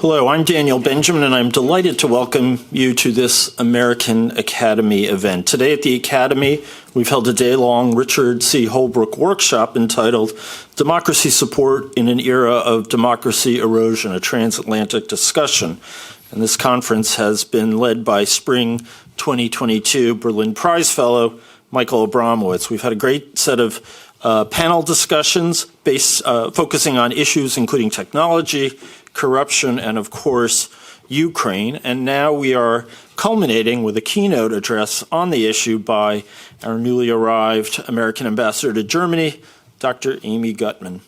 Hello, I'm Daniel Benjamin, and I'm delighted to welcome you to this American Academy event. Today at the Academy, we've held a day-long Richard C. Holbrooke Workshop entitled Democracy Support in an Era of Democracy Erosion, a Transatlantic Discussion. And this conference has been led by Spring 2022 Berlin Prize Fellow Michael Abramowitz. We've had a great set of panel discussions focusing on issues including technology, corruption, and of course, Ukraine. And now we are culminating with a keynote address on the issue by our newly arrived American ambassador to Germany, Dr. Amy Gutmann.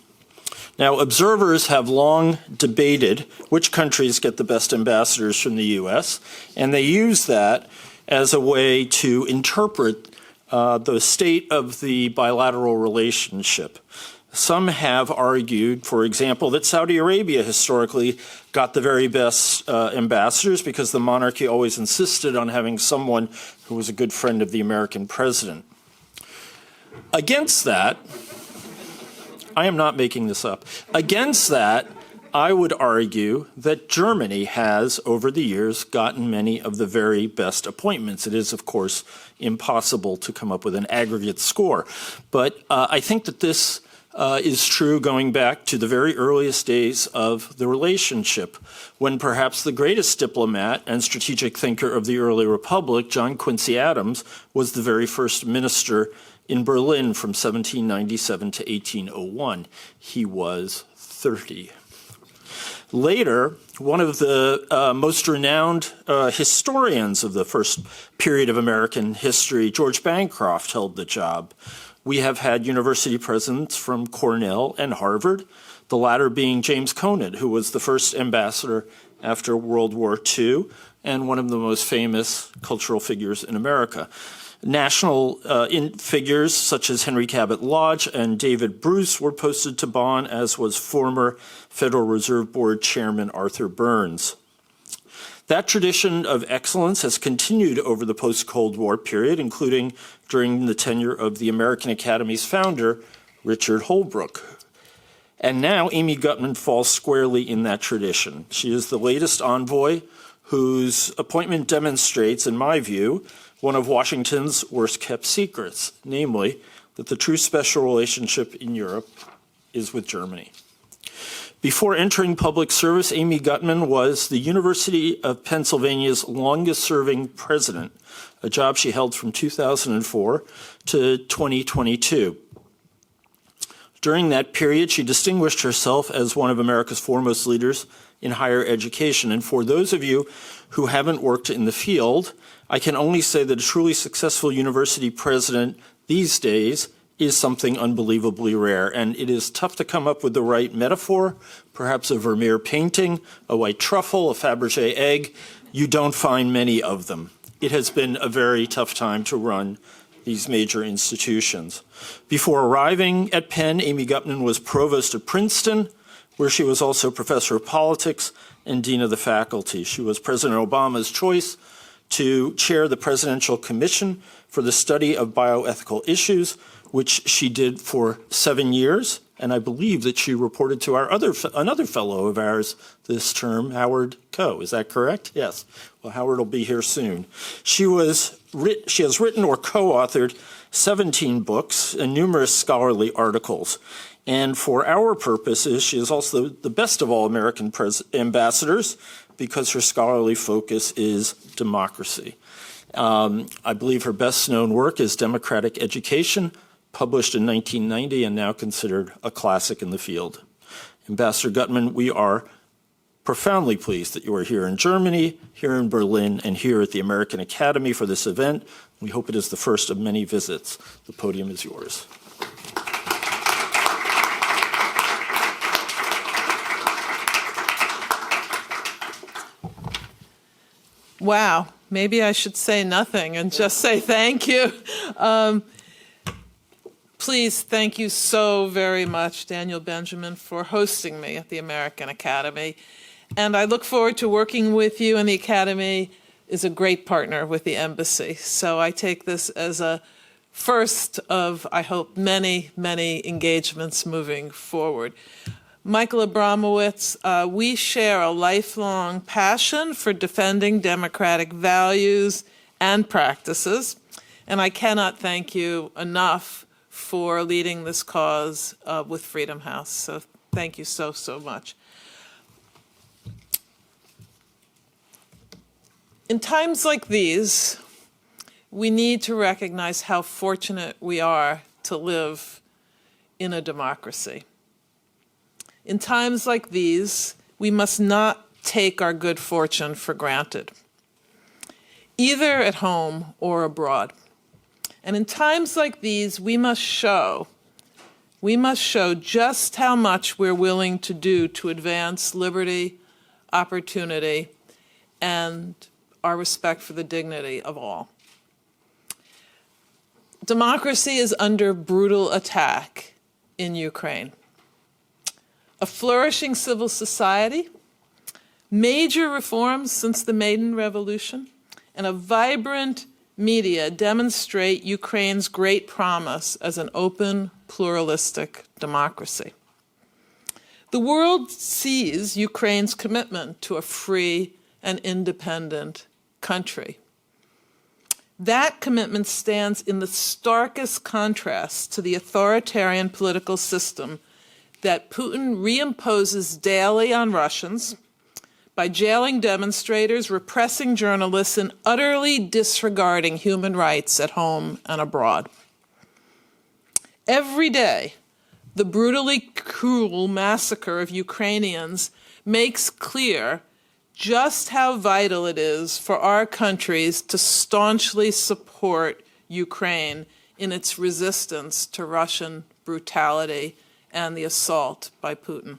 Now, observers have long debated which countries get the best ambassadors from the U.S., and they use that as a way to interpret the state of the bilateral relationship. Some have argued, for example, that Saudi Arabia historically got the very best ambassadors because the monarchy always insisted on having someone who was a good friend of the American president. Against that, I am not making this up. Against that, I would argue that Germany has, over the years, gotten many of the very best appointments. It is, of course, impossible to come up with an aggregate score. But I think that this is true going back to the very earliest days of the relationship, when perhaps the greatest diplomat and strategic thinker of the early republic, John Quincy Adams, was the very first minister in Berlin from 1797 to 1801. He was 30. Later, one of the most renowned historians of the first period of American history, George Bancroft, held the job. We have had university presidents from Cornell and Harvard, the latter being James Conant, who was the first ambassador after World War II and one of the most famous cultural figures in America. National figures such as Henry Cabot Lodge and David Bruce were posted to Bonn, as was former Federal Reserve Board Chairman Arthur Burns. That tradition of excellence has continued over the post-Cold War period, including during the tenure of the American Academy's founder, Richard Holbrooke. And now Amy Gutmann falls squarely in that tradition. She is the latest envoy whose appointment demonstrates, in my view, one of Washington's worst-kept secrets, namely that the true special relationship in Europe is with Germany. Before entering public service, Amy Gutmann was the University of Pennsylvania's longest-serving president, a job she held from 2004 to 2022. During that period, she distinguished herself as one of America's foremost leaders in higher education. And for those of you who haven't worked in the field, I can only say that a truly successful university president these days is something unbelievably rare. And it is tough to come up with the right metaphor, perhaps a Vermeer painting, a white truffle, a Fabergé egg. You don't find many of them. It has been a very tough time to run these major institutions. Before arriving at Penn, Amy Gutmann was provost of Princeton, where she was also professor of politics and dean of the faculty. She was President Obama's choice to chair the Presidential Commission for the Study of Bioethical Issues, which she did for 7 years. And I believe that she reported to another fellow of ours this term, Howard Koh. Is that correct? Yes. Well, Howard will be here soon. She has written or co-authored 17 books and numerous scholarly articles. And for our purposes, she is also the best of all American ambassadors because her scholarly focus is democracy. I believe her best known work is Democratic Education, published in 1990 and now considered a classic in the field. Ambassador Gutmann, we are profoundly pleased that you are here in Germany, here in Berlin, and here at the American Academy for this event. We hope it is the first of many visits. The podium is yours. Wow, maybe I should say nothing and just say thank you. Please, thank you so very much, Daniel Benjamin, for hosting me at the American Academy. And I look forward to working with you, and the Academy is a great partner with the Embassy. So I take this as a first of, I hope, many, many engagements moving forward. Michael Abramowitz, we share a lifelong passion for defending democratic values and practices, and I cannot thank you enough for leading this cause with Freedom House. So thank you so, so much. In times like these, we need to recognize how fortunate we are to live in a democracy. In times like these, we must not take our good fortune for granted, either at home or abroad. And in times like these, we must show just how much we're willing to do to advance liberty, opportunity, and our respect for the dignity of all. Democracy is under brutal attack in Ukraine. A flourishing civil society, major reforms since the Maidan Revolution, and a vibrant media demonstrate Ukraine's great promise as an open, pluralistic democracy. The world sees Ukraine's commitment to a free and independent country. That commitment stands in the starkest contrast to the authoritarian political system that Putin reimposes daily on Russians by jailing demonstrators, repressing journalists, and utterly disregarding human rights at home and abroad. Every day, the brutally cruel massacre of Ukrainians makes clear just how vital it is for our countries to staunchly support Ukraine in its resistance to Russian brutality and the assault by Putin.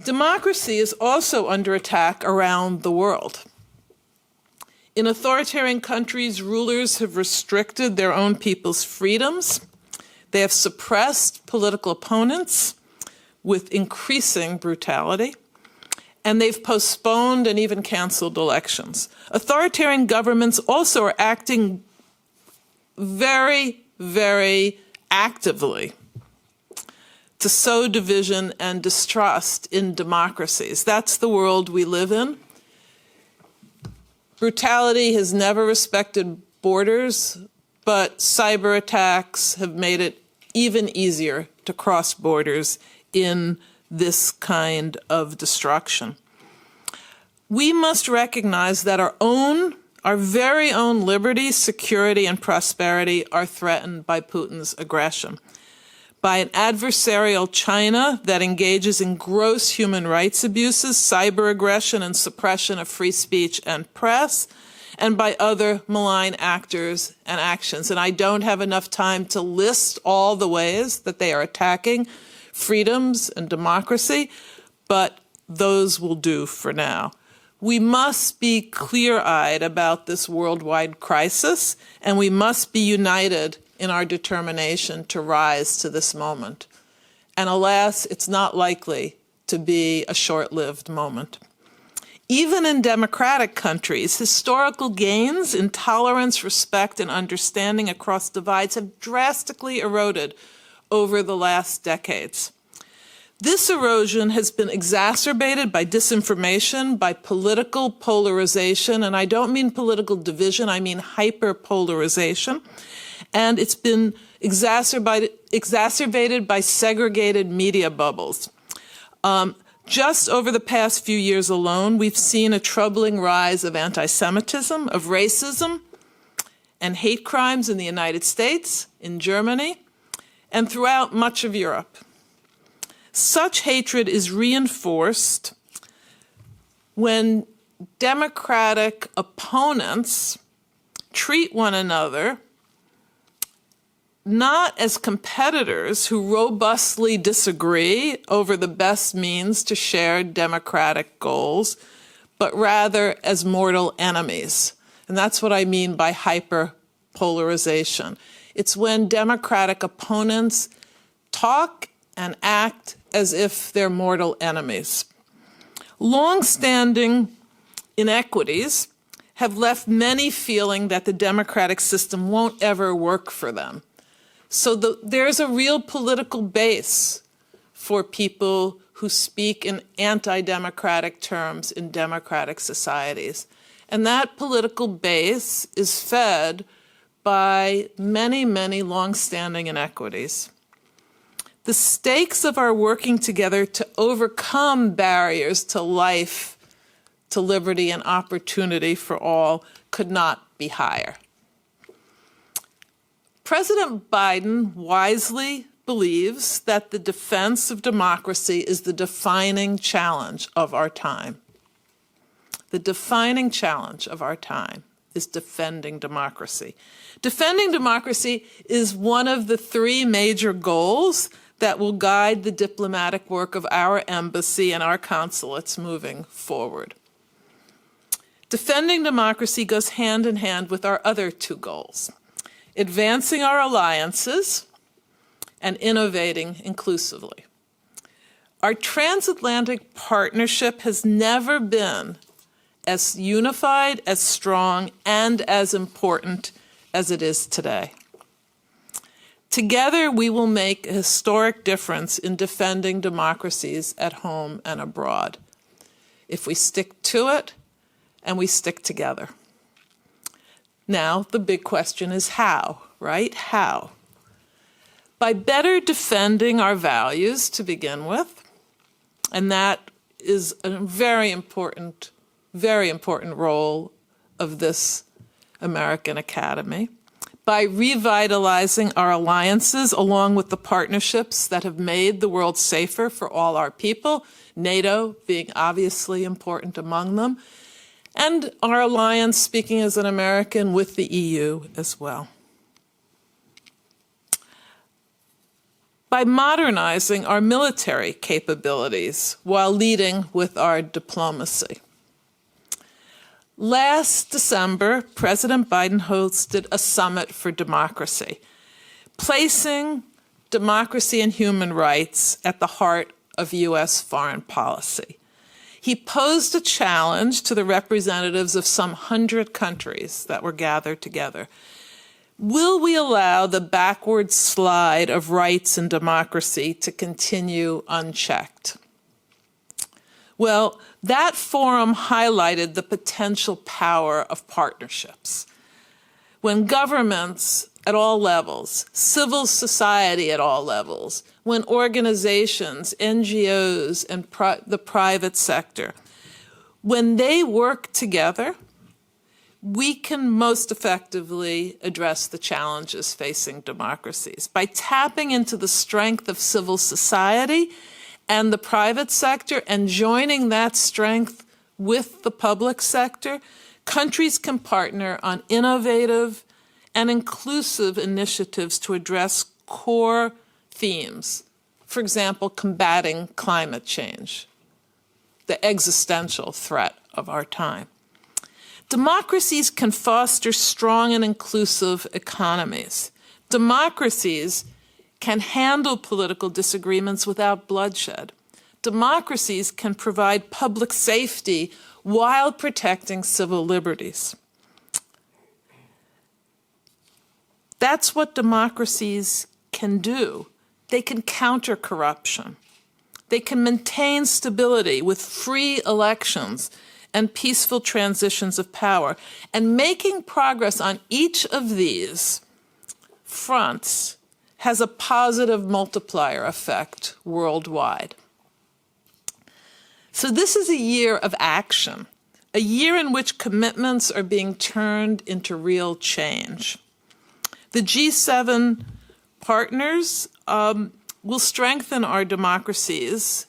Democracy is also under attack around the world. In authoritarian countries, rulers have restricted their own people's freedoms. They have suppressed political opponents with increasing brutality, and they've postponed and even canceled elections. Authoritarian governments also are acting very, very actively to sow division and distrust in democracies. That's the world we live in. Brutality has never respected borders, but cyber attacks have made it even easier to cross borders in this kind of destruction. We must recognize that our very own liberty, security, and prosperity are threatened by Putin's aggression, by an adversarial China that engages in gross human rights abuses, cyber aggression, and suppression of free speech and press, and by other malign actors and actions. And I don't have enough time to list all the ways that they are attacking freedoms and democracy, but those will do for now. We must be clear-eyed about this worldwide crisis, and we must be united in our determination to rise to this moment. And alas, it's not likely to be a short-lived moment. Even in democratic countries, historical gains in tolerance, respect, and understanding across divides have drastically eroded over the last decades. This erosion has been exacerbated by disinformation, by political polarization, and I don't mean political division, I mean hyperpolarization. And it's been exacerbated by segregated media bubbles. Just over the past few years alone, we've seen a troubling rise of anti-Semitism, of racism, and hate crimes in the United States, in Germany, and throughout much of Europe. Such hatred is reinforced when democratic opponents treat one another not as competitors who robustly disagree over the best means to share democratic goals, but rather as mortal enemies. And that's what I mean by hyperpolarization. It's when democratic opponents talk and act as if they're mortal enemies. Long-standing inequities have left many feeling that the democratic system won't ever work for them. So there's a real political base for people who speak in anti-democratic terms in democratic societies. And that political base is fed by many, many long-standing inequities. The stakes of our working together to overcome barriers to life, to liberty, and opportunity for all could not be higher. President Biden wisely believes that the defense of democracy is the defining challenge of our time. The defining challenge of our time is defending democracy. Defending democracy is one of the three major goals that will guide the diplomatic work of our embassy and our consulates moving forward. Defending democracy goes hand in hand with our other two goals: advancing our alliances and innovating inclusively. Our transatlantic partnership has never been as unified, as strong, and as important as it is today. Together, we will make a historic difference in defending democracies at home and abroad, if we stick to it and we stick together. Now, the big question is how, right? How? By better defending our values to begin with, and that is a very important role of this American Academy, by revitalizing our alliances along with the partnerships that have made the world safer for all our people, NATO being obviously important among them, and our alliance, speaking as an American, with the EU as well. By modernizing our military capabilities while leading with our diplomacy. Last December, President Biden hosted a summit for democracy, placing democracy and human rights at the heart of U.S. foreign policy. He posed a challenge to the representatives of some 100 countries that were gathered together. Will we allow the backward slide of rights and democracy to continue unchecked? Well, that forum highlighted the potential power of partnerships. When governments at all levels, civil society at all levels, when organizations, NGOs, and the private sector, when they work together, we can most effectively address the challenges facing democracies. By tapping into the strength of civil society and the private sector and joining that strength with the public sector, countries can partner on innovative and inclusive initiatives to address core themes. For example, combating climate change, the existential threat of our time. Democracies can foster strong and inclusive economies. Democracies can handle political disagreements without bloodshed. Democracies can provide public safety while protecting civil liberties. That's what democracies can do. They can counter corruption. They can maintain stability with free elections and peaceful transitions of power. And making progress on each of these fronts has a positive multiplier effect worldwide. So this is a year of action, a year in which commitments are being turned into real change. The G7 partners will strengthen our democracies.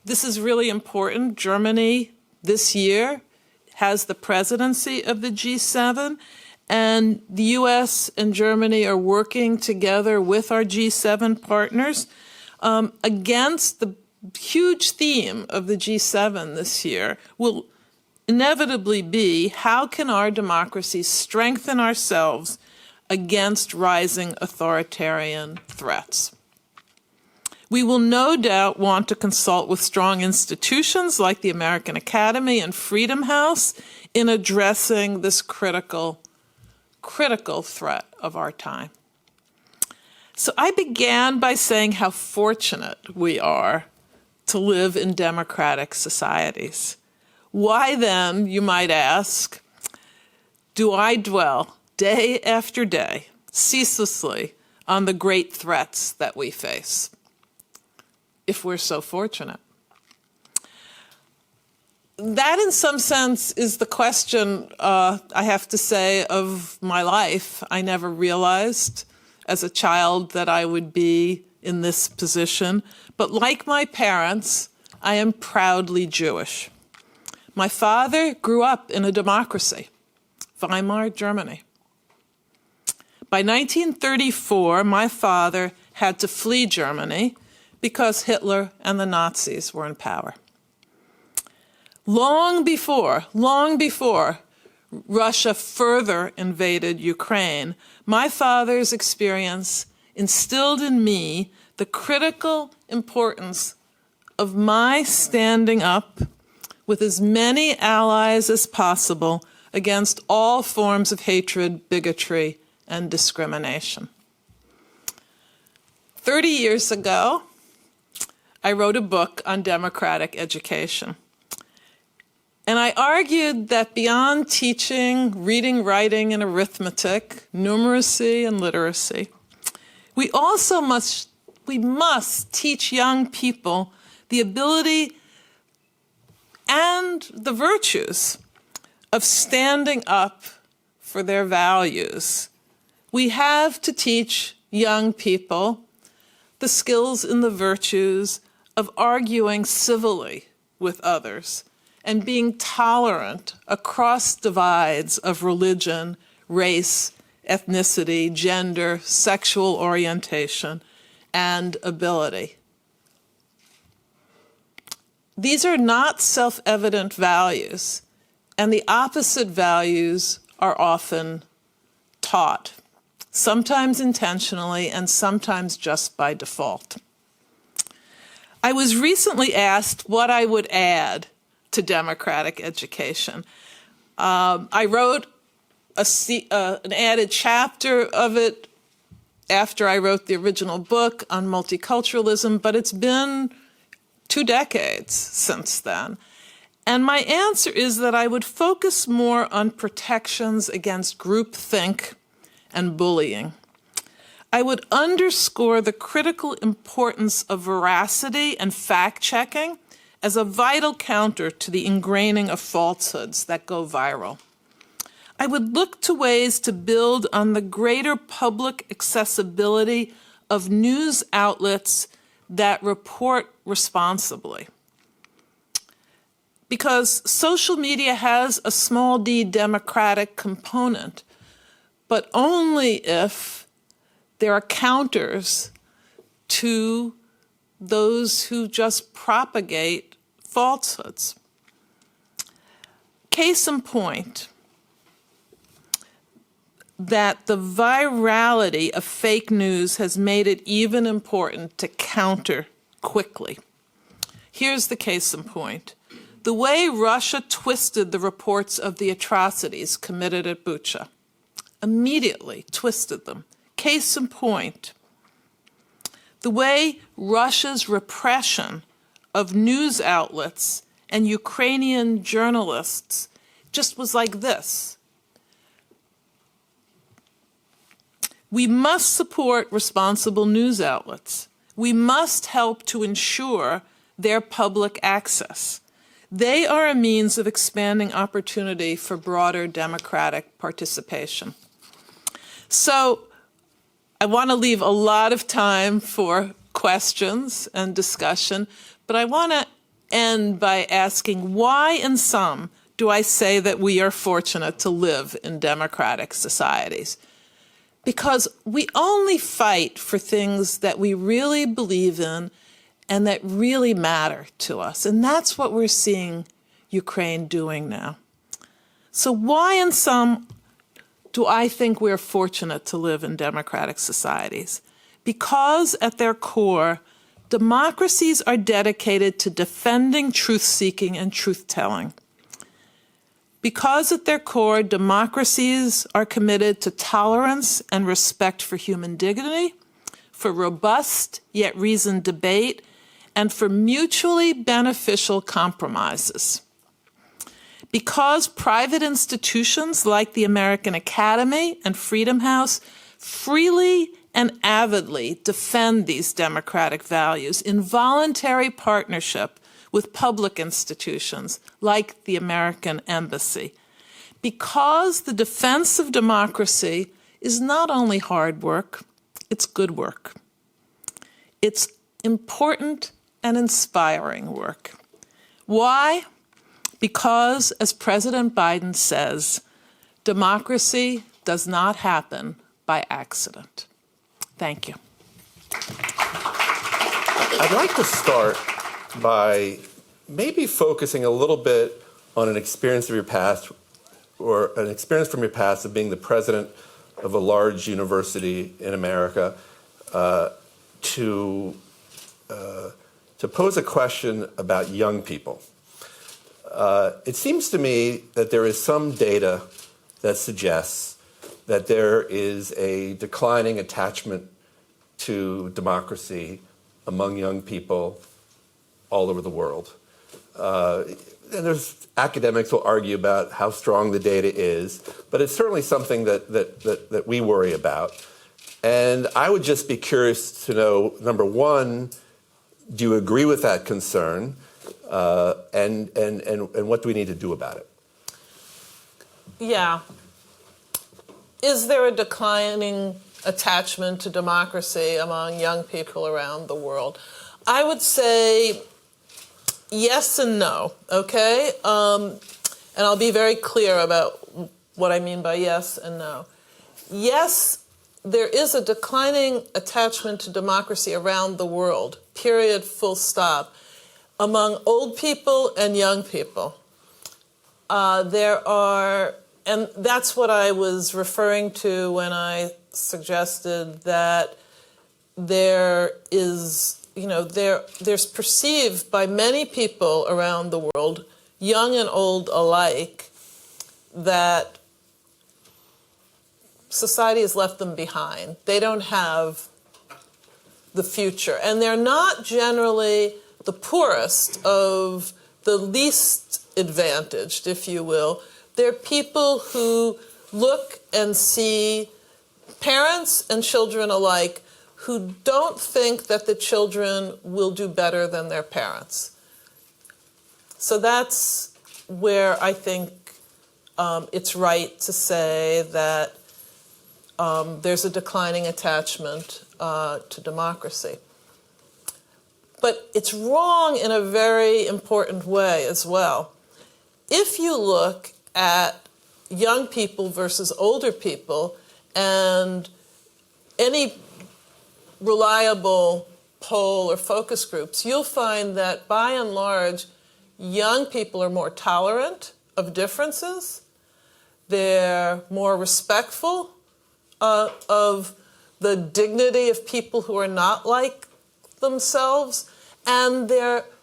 This is really important. Germany this year has the presidency of the G7, and the US and Germany are working together with our G7 partners against the huge theme of the G7 this year will inevitably be, how can our democracies strengthen ourselves against rising authoritarian threats? We will no doubt want to consult with strong institutions like the American Academy and Freedom House in addressing this critical threat of our time. So I began by saying how fortunate we are to live in democratic societies. Why then, you might ask, do I dwell day after day, ceaselessly, on the great threats that we face, if we're so fortunate? That, in some sense, is the question, I have to say, of my life. I never realized as a child that I would be in this position. But like my parents, I am proudly Jewish. My father grew up in a democracy, Weimar, Germany. By 1934, my father had to flee Germany because Hitler and the Nazis were in power. Long before Russia further invaded Ukraine, my father's experience instilled in me the critical importance of my standing up with as many allies as possible against all forms of hatred, bigotry, and discrimination. 30 years ago, I wrote a book on democratic education. And I argued that beyond teaching reading, writing, and arithmetic, numeracy, and literacy, we must teach young people the ability and the virtues of standing up for their values. We have to teach young people the skills and the virtues of arguing civilly with others and being tolerant across divides of religion, race, ethnicity, gender, sexual orientation, and ability. These are not self-evident values, and the opposite values are often taught, sometimes intentionally and sometimes just by default. I was recently asked what I would add to democratic education. I wrote an added chapter of it after I wrote the original book on multiculturalism, but it's been 2 decades since then. And my answer is that I would focus more on protections against groupthink and bullying. I would underscore the critical importance of veracity and fact-checking as a vital counter to the ingraining of falsehoods that go viral. I would look to ways to build on the greater public accessibility of news outlets that report responsibly. Because social media has a small d democratic component, but only if there are counters to those who just propagate falsehoods. Case in point, that the virality of fake news has made it even important to counter quickly. Here's the case in point. The way Russia twisted the reports of the atrocities committed at Bucha, immediately twisted them. Case in point, the way Russia's repression of news outlets and Ukrainian journalists just was like this. We must support responsible news outlets. We must help to ensure their public access. They are a means of expanding opportunity for broader democratic participation. So I want to leave a lot of time for questions and discussion, but I want to end by asking why, in sum, do I say that we are fortunate to live in democratic societies? Because we only fight for things that we really believe in and that really matter to us. And that's what we're seeing Ukraine doing now. So why, in sum, do I think we're fortunate to live in democratic societies? Because at their core, democracies are dedicated to defending truth-seeking and truth-telling. Because at their core, democracies are committed to tolerance and respect for human dignity, for robust yet reasoned debate, and for mutually beneficial compromises. Because private institutions like the American Academy and Freedom House freely and avidly defend these democratic values in voluntary partnership with public institutions like the American Embassy. Because the defense of democracy is not only hard work, it's good work. It's important and inspiring work. Why? Because, as President Biden says, democracy does not happen by accident. Thank you. I'd like to start by maybe focusing a little bit on an experience of your past, or an experience from your past of being the president of a large university in America, to pose a question about young people. It seems to me that there is some data that suggests that there is a declining attachment to democracy among young people all over the world. And there's academics will argue about how strong the data is, but it's certainly something that we worry about. And I would just be curious to know, number one, do you agree with that concern? And what do we need to do about it? Yeah. Is there a declining attachment to democracy among young people around the world? I would say yes and no, okay? And I'll be very clear about what I mean by yes and no. Yes, there is a declining attachment to democracy around the world, period, full stop, among old people and young people. And that's what I was referring to when I suggested that there is, there's perceived by many people around the world, young and old alike, that society has left them behind. They don't have the future. And they're not generally the poorest of the least advantaged, if you will. They're people who look and see parents and children alike who don't think that the children will do better than their parents. So that's where I think it's right to say that there's a declining attachment to democracy. But it's wrong in a very important way as well. If you look at young people versus older people, and any reliable poll or focus groups, you'll find that by and large, young people are more tolerant of differences. They're more respectful of the dignity of people who are not like themselves, and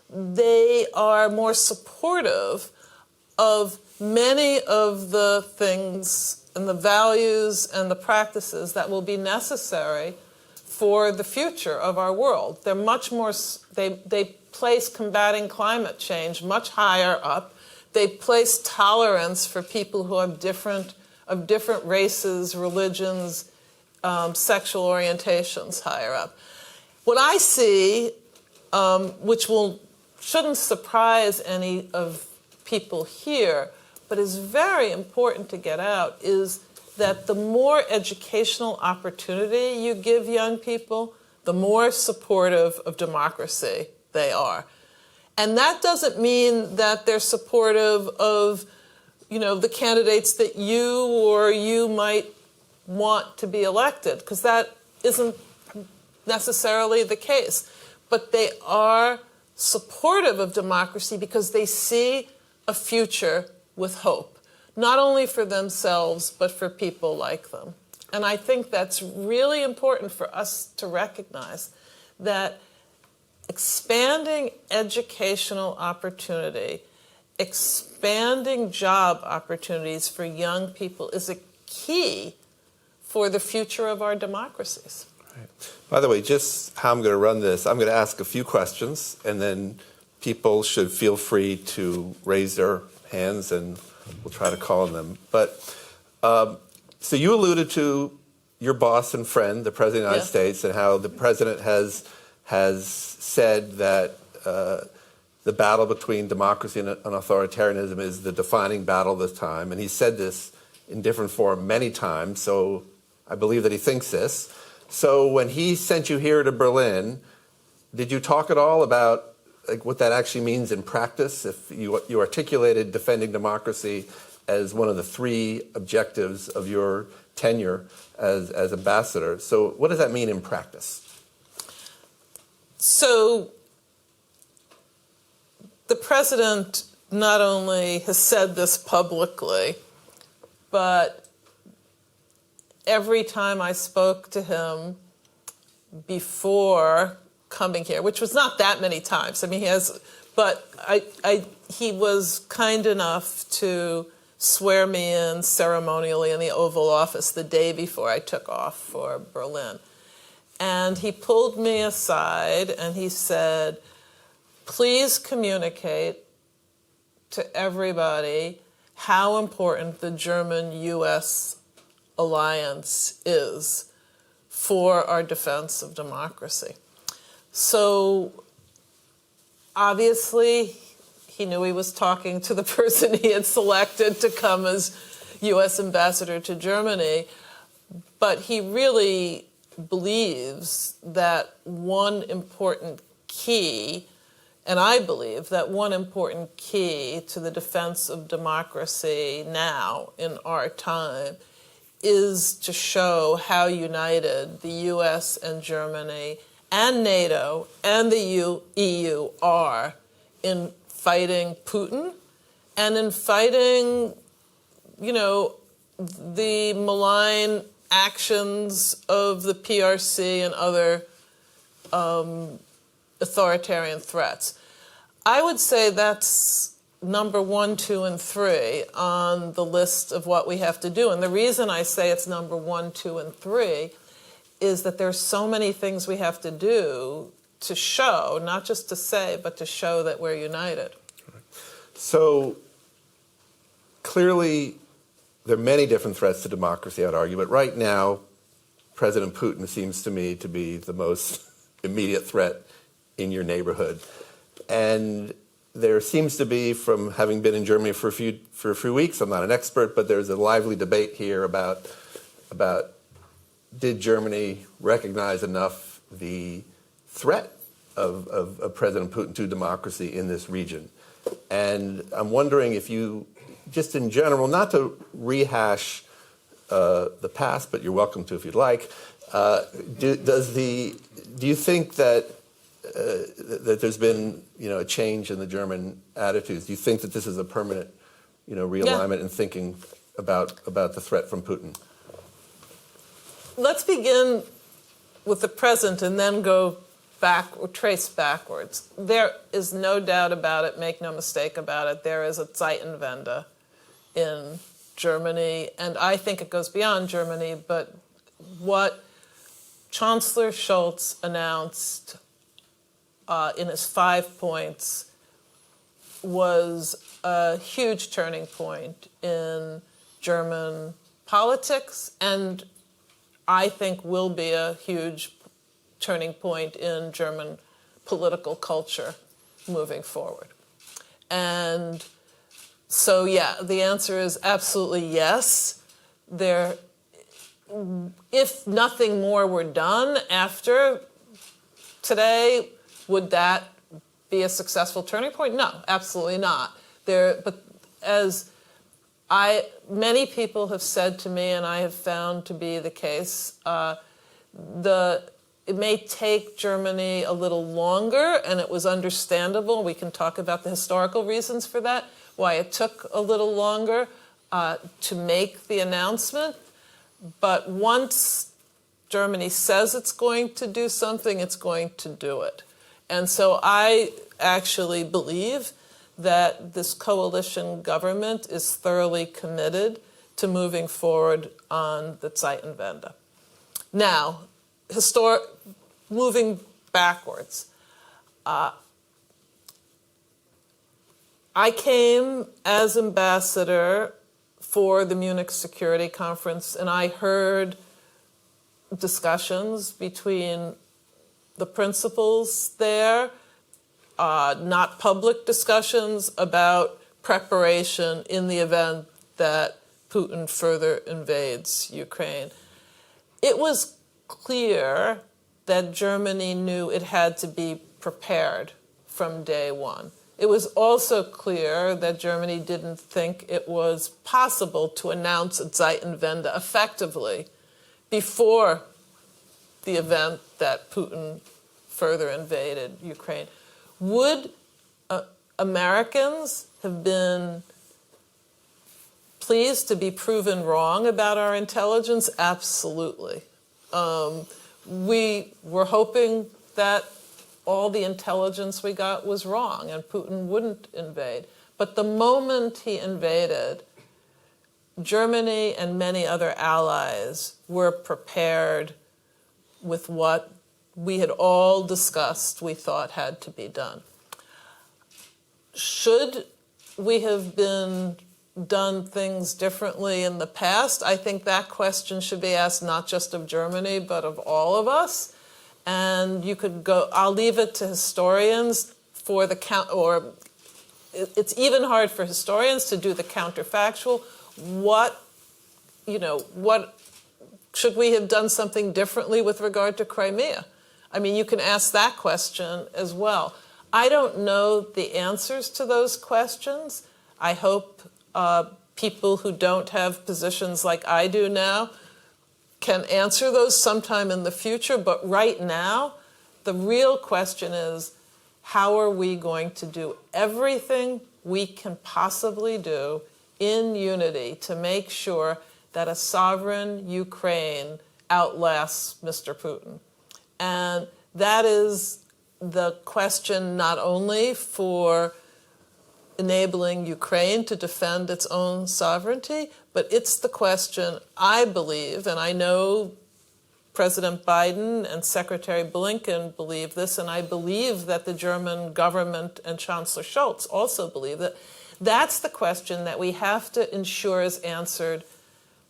they are more supportive of many of the things and the values and the practices that will be necessary for the future of our world. They're much more, they place combating climate change much higher up. They place tolerance for people who have different races, religions, sexual orientations higher up. What I see, which shouldn't surprise any of people here, but is very important to get out, is that the more educational opportunity you give young people, the more supportive of democracy they are. And that doesn't mean that they're supportive of, the candidates that you might want to be elected, because that isn't necessarily the case. But they are supportive of democracy because they see a future with hope, not only for themselves, but for people like them. And I think that's really important for us to recognize, that expanding educational opportunity, expanding job opportunities for young people is a key for the future of our democracies. By the way, just how I'm going to run this, I'm going to ask a few questions, and then people should feel free to raise their hands, and we'll try to call on them. But so you alluded to your boss and friend, the President of the United States, and how the President has said that the battle between democracy and authoritarianism is the defining battle this time. And he said this in different form many times, so I believe that he thinks this. So when he sent you here to Berlin, did you talk at all about what that actually means in practice? If you articulated defending democracy as one of the three objectives of your tenure as ambassador. So what does that mean in practice? So the president not only has said this publicly, but every time I spoke to him before coming here, which was not that many times. I mean, he was kind enough to swear me in ceremonially in the Oval Office the day before I took off for Berlin. And he pulled me aside and he said, please communicate to everybody how important the German-U.S. alliance is for our defense of democracy. So obviously he knew he was talking to the person he had selected to come as U.S. ambassador to Germany, but he really believes that one important key, and I believe that one important key to the defense of democracy now in our time is to show how united the U.S. and Germany and NATO and the EU are in fighting Putin and in fighting, the malign actions of the PRC and other authoritarian threats. I would say that's number 1, 2, and 3 on the list of what we have to do. And the reason I say it's number 1, 2, and 3 is that there's so many things we have to do to show, not just to say, but to show that we're united. So clearly there are many different threats to democracy, I'd argue, but right now President Putin seems to me to be the most immediate threat in your neighborhood. And there seems to be, from having been in Germany for a few weeks, I'm not an expert, but there's a lively debate here about did Germany recognize enough the threat of President Putin to democracy in this region? And I'm wondering if you, just in general, not to rehash the past, but you're welcome to if you'd like, do you think that that there's been a change in the German attitudes? Do you think that this is a permanent realignment in thinking about the threat from Putin? Let's begin with the present and then go back or trace backwards. There is no doubt about it, make no mistake about it, there is a Zeitenwende in Germany, and I think it goes beyond Germany, but what Chancellor Scholz announced in his 5 points was a huge turning point in German politics, and I think will be a huge turning point in German political culture moving forward. And so, yeah, the answer is absolutely yes. If nothing more were done after today, would that be a successful turning point? No, absolutely not. But as many people have said to me, and I have found to be the case, it may take Germany a little longer, and it was understandable. We can talk about the historical reasons for that, why it took a little longer to make the announcement. But once Germany says it's going to do something, it's going to do it. And so I actually believe that this coalition government is thoroughly committed to moving forward on the Zeitenwende. Now, moving backwards. I came as ambassador for the Munich Security Conference, and I heard discussions between the principals there, not public discussions about preparation in the event that Putin further invades Ukraine. It was clear that Germany knew it had to be prepared from day one. It was also clear that Germany didn't think it was possible to announce a Zeitenwende effectively before the event that Putin further invaded Ukraine. Would Americans have been pleased to be proven wrong about our intelligence? Absolutely. We were hoping that all the intelligence we got was wrong and Putin wouldn't invade. But the moment he invaded, Germany and many other allies were prepared with what we had all discussed we thought had to be done. Should we have done things differently in the past? I think that question should be asked not just of Germany, but of all of us. And you could go, I'll leave it to historians for the or it's even hard for historians to do the counterfactual. What should we have done something differently with regard to Crimea? I mean, you can ask that question as well. I don't know the answers to those questions. I hope people who don't have positions like I do now can answer those sometime in the future, but right now, the real question is, how are we going to do everything we can possibly do in unity to make sure that a sovereign Ukraine outlasts Mr. Putin? And that is the question not only for enabling Ukraine to defend its own sovereignty, but it's the question, I believe, and I know President Biden and Secretary Blinken believe this, and I believe that the German government and Chancellor Scholz also believe that. That's the question that we have to ensure is answered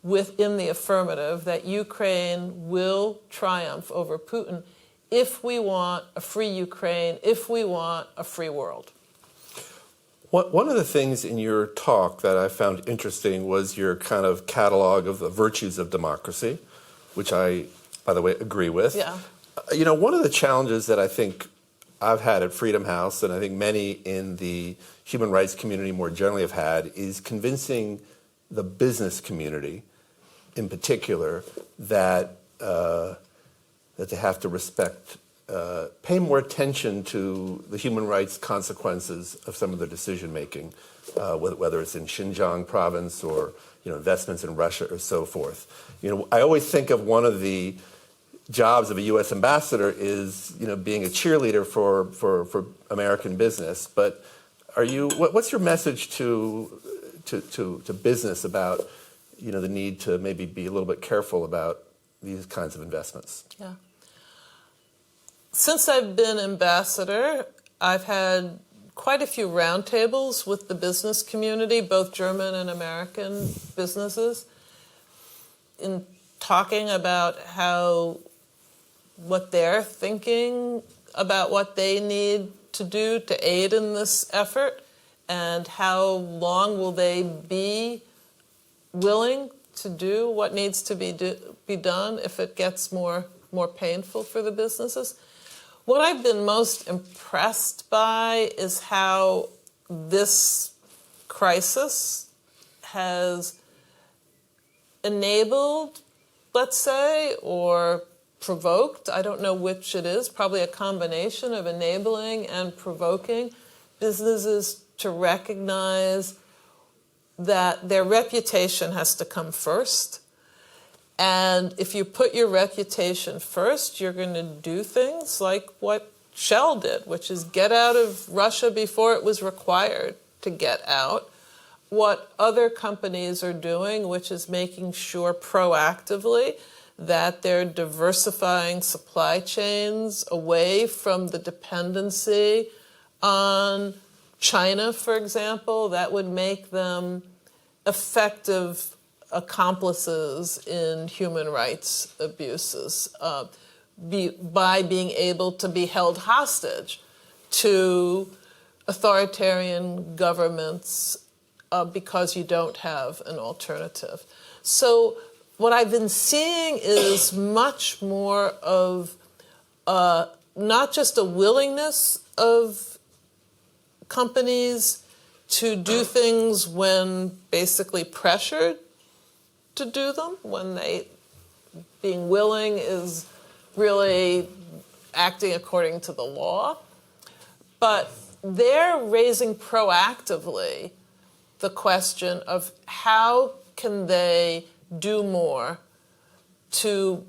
within the affirmative, that Ukraine will triumph over Putin if we want a free Ukraine, if we want a free world. One of the things in your talk that I found interesting was your kind of catalog of the virtues of democracy, which I, by the way, agree with. Yeah. One of the challenges that I think I've had at Freedom House, and I think many in the human rights community more generally have had, is convincing the business community, in particular, that they have to respect, pay more attention to the human rights consequences of some of their decision making, whether it's in Xinjiang province or investments in Russia or so forth. I always think of one of the jobs of a U.S. ambassador is being a cheerleader for American business. But what's your message to business about the need to maybe be a little bit careful about these kinds of investments? Yeah. Since I've been ambassador, I've had quite a few roundtables with the business community, both German and American businesses, in talking about what they're thinking about what they need to do to aid in this effort, and how long will they be willing to do what needs to be done if it gets more painful for the businesses. What I've been most impressed by is how this crisis has enabled, let's say, or provoked, I don't know which it is, probably a combination of enabling and provoking businesses to recognize that their reputation has to come first. And if you put your reputation first, you're going to do things like what Shell did, which is get out of Russia before it was required to get out. What other companies are doing, which is making sure proactively that they're diversifying supply chains away from the dependency on China, for example. That would make them effective accomplices in human rights abuses by being able to be held hostage to authoritarian governments because you don't have an alternative. So what I've been seeing is much more of not just a willingness of companies to do things when basically pressured to do them, when being willing is really acting according to the law, but they're raising proactively the question of how can they do more to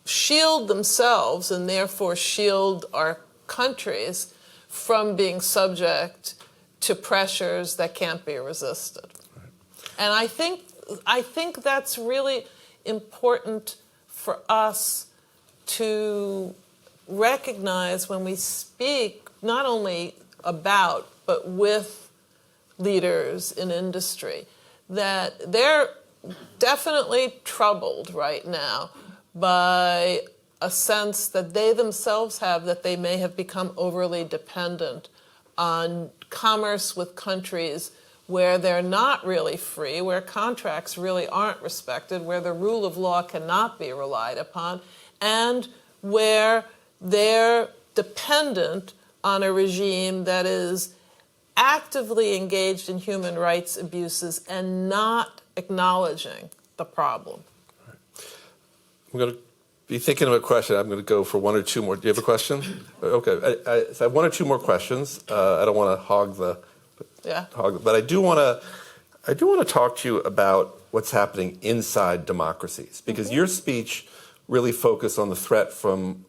shield themselves and therefore shield our countries from being subject to pressures that can't be resisted. And I think that's really important for us to recognize when we speak not only about but with leaders in industry, that they're definitely troubled right now by a sense that they themselves have that they may have become overly dependent on commerce with countries where they're not really free, where contracts really aren't respected, where the rule of law cannot be relied upon, and where they're dependent on a regime that is actively engaged in human rights abuses and not acknowledging the problem. I'm going to be thinking of a question. I'm going to go for one or two more. Do you have a question? Okay. So I have one or two more questions. I don't want to hog, but I do want to talk to you about what's happening inside democracies, because your speech really focused on the threat from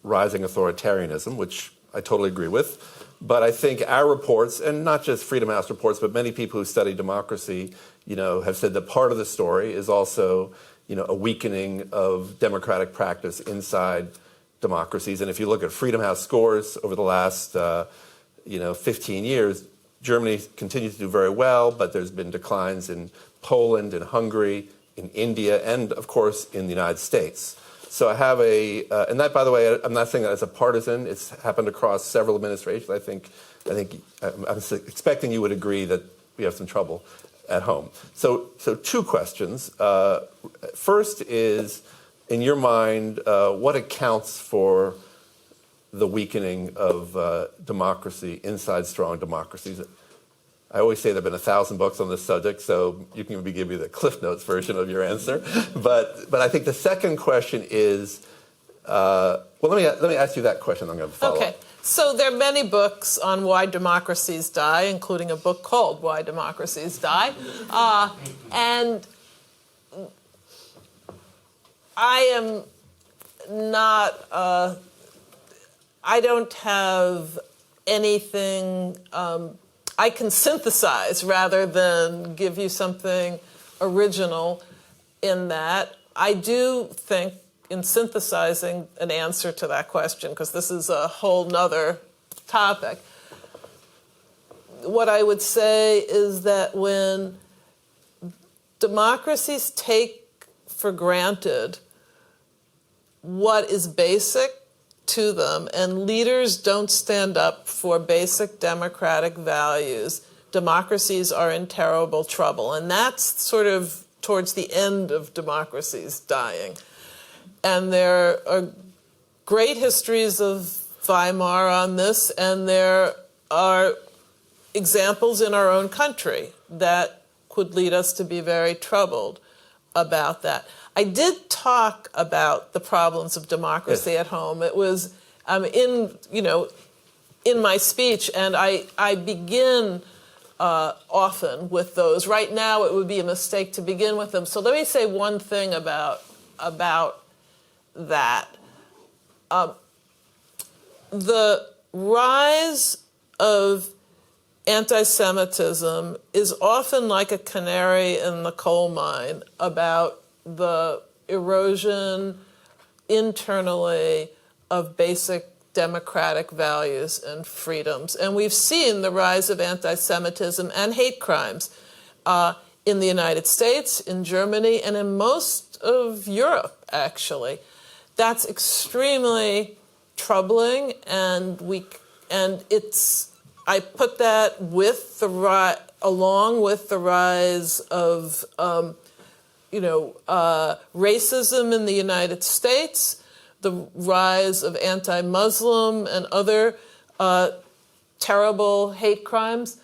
rising authoritarianism, which I totally agree with. But I think our reports, and not just Freedom House reports, but many people who study democracy, have said that part of the story is also, a weakening of democratic practice inside democracies. And if you look at Freedom House scores over the last, 15 years, Germany continues to do very well, but there's been declines in Poland, in Hungary, in India, and of course in the United States. So I have and that, by the way, I'm not saying that as a partisan. It's happened across several administrations. I'm expecting you would agree that we have some trouble at home. So two questions. First is, in your mind, what accounts for the weakening of democracy inside strong democracies? I always say there have been 1,000 books on this subject, so you can give me the Cliff Notes version of your answer. But I think the second question is, let me ask you that question. I'm going to follow up. Okay. So there are many books on why democracies die, including a book called Why Democracies Die. And I am not, I don't have anything, I can synthesize rather than give you something original in that. I do think in synthesizing an answer to that question, because this is a whole nother topic, what I would say is that when democracies take for granted what is basic to them and leaders don't stand up for basic democratic values, democracies are in terrible trouble. And that's sort of towards the end of democracies dying. And there are great histories of Weimar on this, and there are examples in our own country that could lead us to be very troubled about that. I did talk about the problems of democracy at home. It was in my speech, and I begin often with those. Right now, it would be a mistake to begin with them. So let me say one thing about that. The rise of anti-Semitism is often like a canary in the coal mine about the erosion internally of basic democratic values and freedoms. And we've seen the rise of anti-Semitism and hate crimes in the United States, in Germany, and in most of Europe, actually. That's extremely troubling, and I put that with along with the rise of racism in the United States, the rise of anti-Muslim and other terrible hate crimes.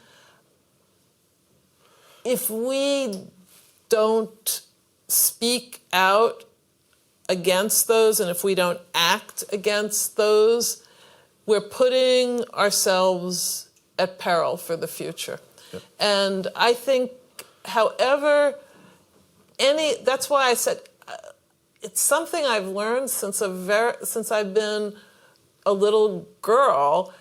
If we don't speak out against those, and if we don't act against those, we're putting ourselves at peril for the future. Yep. And I think, however, that's why I said it's something I've learned since I've been a little girl.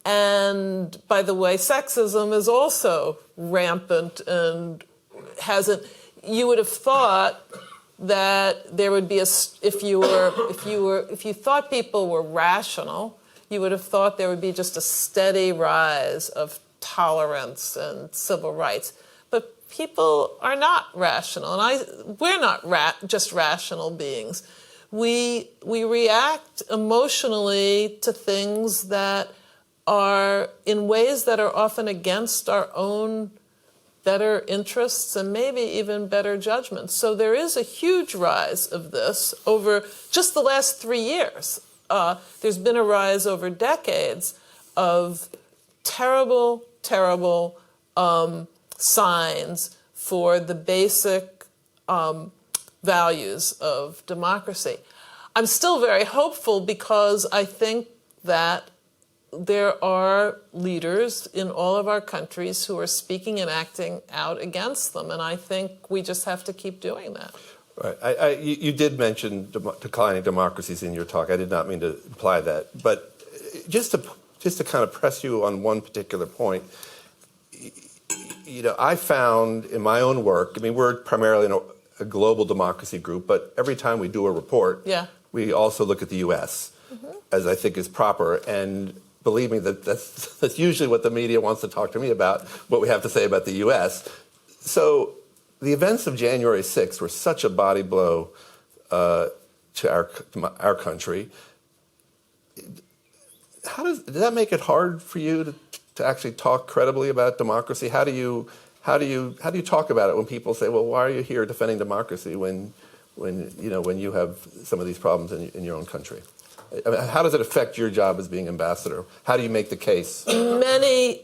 And by the way, sexism is also rampant and you would have thought that there would be if you thought people were rational, you would have thought there would be just a steady rise of tolerance and civil rights. But people are not rational, and we're not just rational beings. We react emotionally to things that are in ways that are often against our own better interests and maybe even better judgment. So there is a huge rise of this over just the last 3 years. There's been a rise over decades of terrible, terrible signs for the basic values of democracy. I'm still very hopeful because I think that there are leaders in all of our countries who are speaking and acting out against them, and I think we just have to keep doing that. Right. You did mention declining democracies in your talk. I did not mean to imply that, but just to kind of press you on one particular point, I found in my own work, I mean, we're primarily a global democracy group, but every time we do a report, we also look at the U.S. As I think is proper, and believe me, that's usually what the media wants to talk to me about, what we have to say about the U.S. So the events of January 6th were such a body blow to our country. Does that make it hard for you to actually talk credibly about democracy? How do you talk about it when people say, "Well, why are you here defending democracy when you have some of these problems in your own country?" I mean, how does it affect your job as being ambassador? How do you make the case? Many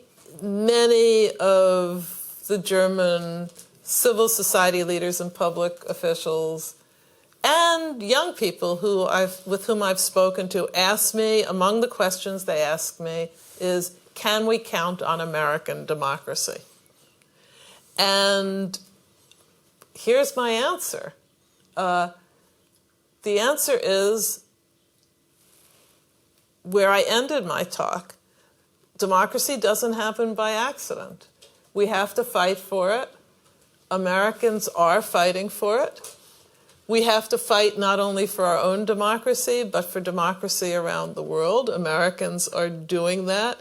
of the German civil society leaders and public officials and young people with whom I've spoken to ask me, among the questions they ask me is, can we count on American democracy? And here's my answer. The answer is where I ended my talk. Democracy doesn't happen by accident. We have to fight for it. Americans are fighting for it. We have to fight not only for our own democracy, but for democracy around the world. Americans are doing that.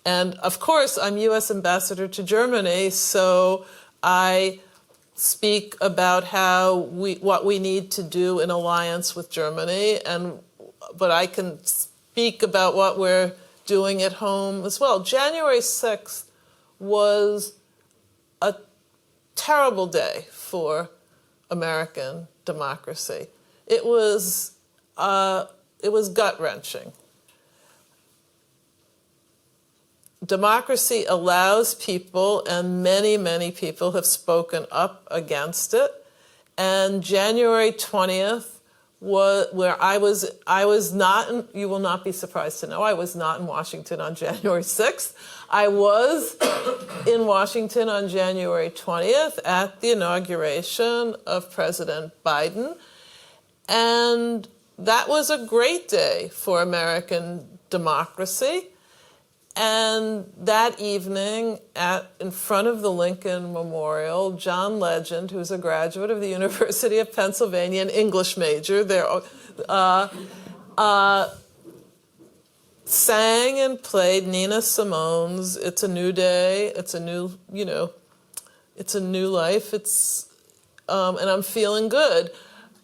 And of course, I'm U.S. ambassador to Germany, so I speak about what we need to do in alliance with Germany, but I can speak about what we're doing at home as well. January 6th was a terrible day for American democracy. It was gut-wrenching. Democracy allows people, and many, many people have spoken up against it. And January 20th where I was not, you will not be surprised to know, I was not in Washington on January 6th. I was in Washington on January 20th at the inauguration of President Biden. And that was a great day for American democracy. And that evening, in front of the Lincoln Memorial, John Legend, who's a graduate of the University of Pennsylvania, an English major, sang and played Nina Simone's "It's a New Day," it's a new, it's a new life, and I'm feeling good.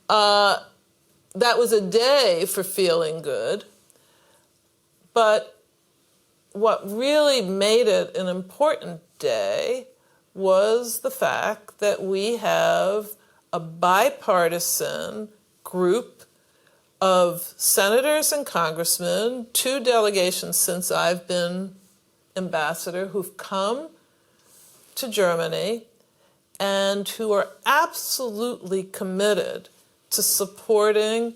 That was a day for feeling good, but what really made it an important day was the fact that we have a bipartisan group of senators and congressmen, 2 delegations since I've been ambassador, who've come to Germany and who are absolutely committed to supporting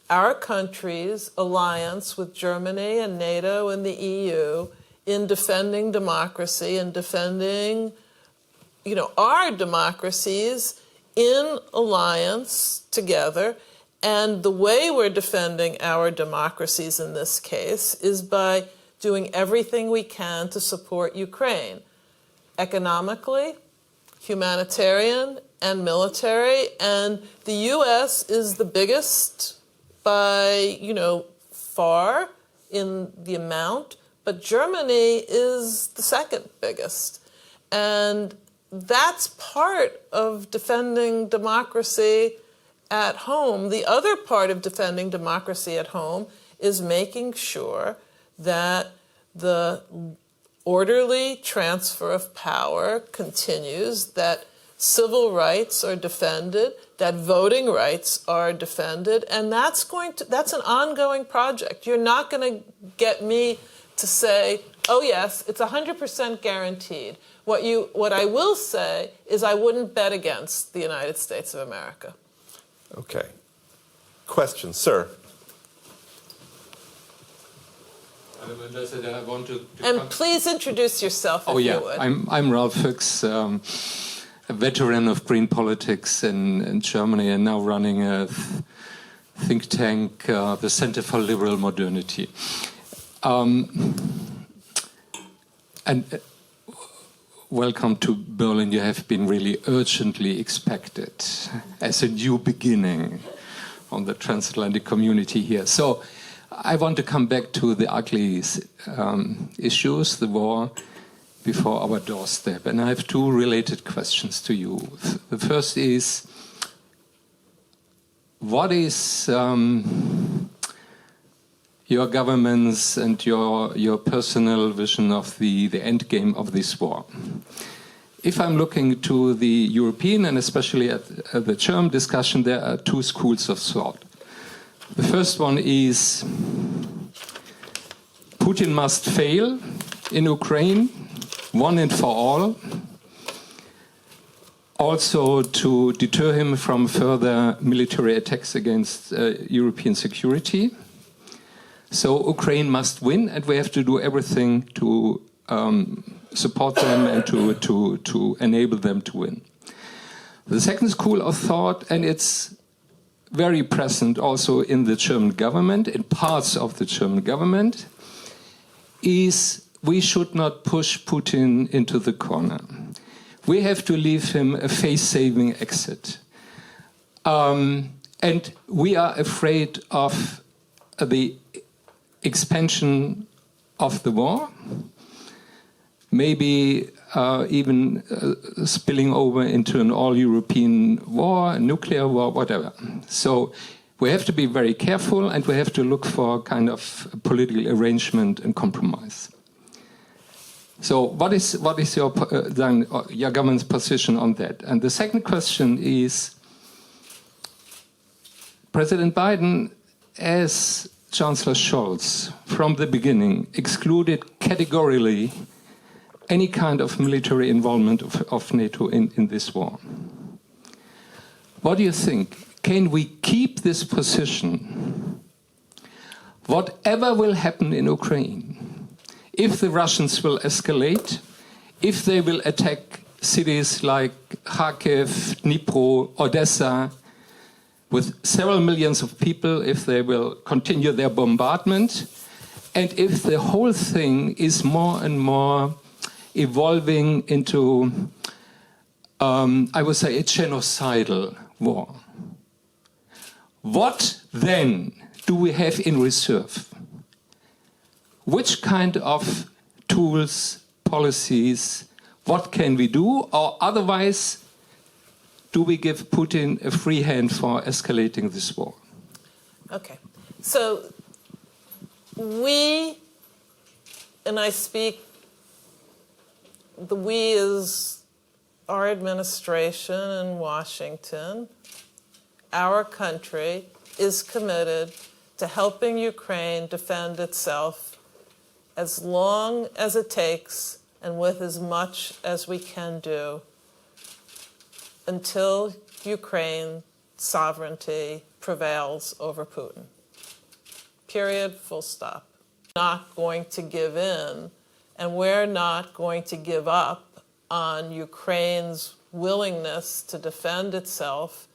our country's alliance with Germany and NATO and the EU in defending democracy and defending, our democracies in alliance together. And the way we're defending our democracies in this case is by doing everything we can to support Ukraine, economically, humanitarian, and military. And the U.S. is the biggest by, far in the amount, but Germany is the second biggest. And that's part of defending democracy at home. The other part of defending democracy at home is making sure that the orderly transfer of power continues, that civil rights are defended, that voting rights are defended, and that's an ongoing project. You're not going to get me to say, oh yes, it's 100% guaranteed. What I will say is I wouldn't bet against the United States of America. Okay. Question, sir. Madam Ambassador, I want to and please introduce yourself, if you would. I'm Ralph Fuchs, a veteran of green politics in Germany, and now running a think tank, the Center for Liberal Modernity. Welcome to Berlin. You have been really urgently expected as a new beginning on the transatlantic community here. So I want to come back to the ugly issues, the war before our doorstep. And I have 2 related questions to you. The first is, what is your government's and your personal vision of the end game of this war? If I'm looking to the European and especially at the German discussion, there are 2 schools of thought. The first one is Putin must fail in Ukraine, one and for all, also to deter him from further military attacks against European security. So Ukraine must win, and we have to do everything to support them and to enable them to win. The second school of thought, and it's very present also in the German government, in parts of the German government, is we should not push Putin into the corner. We have to leave him a face-saving exit. And we are afraid of the expansion of the war, maybe even spilling over into an all-European war, a nuclear war, whatever. So we have to be very careful, and we have to look for kind of political arrangement and compromise. So what is your government's position on that? And the second question is, President Biden, as Chancellor Scholz, from the beginning, excluded categorically any kind of military involvement of NATO in this war. What do you think? Can we keep this position, whatever will happen in Ukraine? If the Russians will escalate, if they will attack cities like Kharkiv, Dnipro, Odessa, with several millions of people, if they will continue their bombardment, And if the whole thing is more and more evolving into, I would say, a genocidal war, what then do we have in reserve? Which kind of tools, policies, what can we do? Or otherwise, do we give Putin a free hand for escalating this war? Okay. So we, and I speak, the we is our administration in Washington, our country is committed to helping Ukraine defend itself as long as it takes and with as much as we can do until Ukraine sovereignty prevails over Putin. Period, full stop. Not going to give in, and we're not going to give up on Ukraine's willingness to defend itself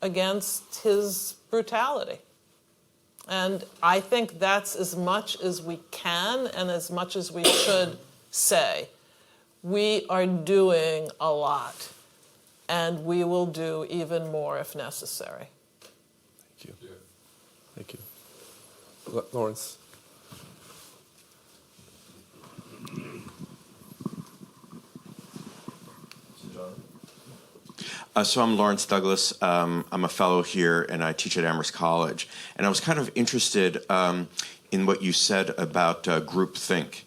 against his brutality. And I think that's as much as we can and as much as we should say. We are doing a lot, and we will do even more if necessary. Thank you. Thank you. Lawrence. So I'm Lawrence Douglas. I'm a fellow here, and I teach at Amherst College. And I was kind of interested in what you said about groupthink